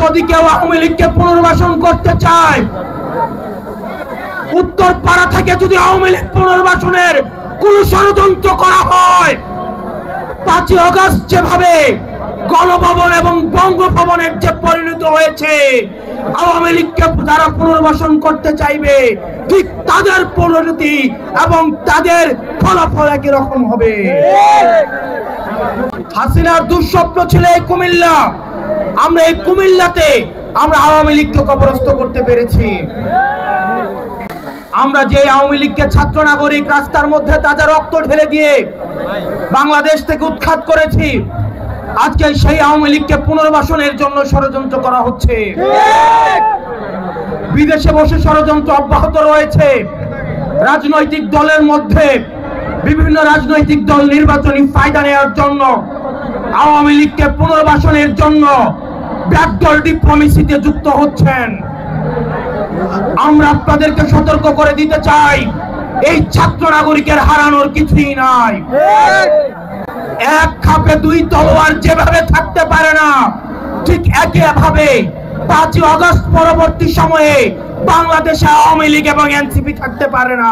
যদি কেউ আওয়ামী লীগকে পুনর্বাসন করতে চায়, উত্তরপাড়া থেকে যদি আওয়ামী লীগ পুনর্বাসনের কোন ষড়যন্ত্র করা হয়, 5ই আগস্ট যেভাবে গণভবন এবং বঙ্গভবনের যে পরিণত হয়েছে, আওয়ামী লীগকে যারা পুনর্বাসন করতে চাইবে ঠিক তাদের পরিণতি এবং তাদের ফলাফল একই রকম হবে। হাসিনার দুঃস্বপ্ন ছিল এই কুমিল্লা। আমরা এই কুমিল্লাতে আমরা আওয়ামী লীগকে কবরস্থ করতে পেরেছি। আমরা যে আওয়ামী লীগকে ছাত্র নাগরিক রাস্তার মধ্যে তাজা রক্ত ঢেলে দিয়ে বাংলাদেশ থেকে উৎখাত করেছি, আজকে সেই আওয়ামী লীগকে পুনর্বাসনের জন্য ষড়যন্ত্র করা হচ্ছে। বিদেশে বসে ষড়যন্ত্র অব্যাহত রয়েছে। রাজনৈতিক দলের মধ্যে বিভিন্ন রাজনৈতিক দল নির্বাচনী ফায়দা নেওয়ার জন্য আওয়ামী লীগকে পুনর্বাসনের জন্য ব্যাকডোর ডিপ্লোমেসিতে যুক্ত হচ্ছেন। আমরা আপনাদেরকে সতর্ক করে দিতে চাই, এই ছাত্র নাগরিকের হারানোর কিছুই নাই। এক খাপে দুই তলোয়ার যেভাবে থাকতে পারে না, ঠিক একইভাবে 5ই আগস্ট পরবর্তী সময়ে বাংলাদেশে আওয়ামী লীগ এবং এনসিপি থাকতে পারে না।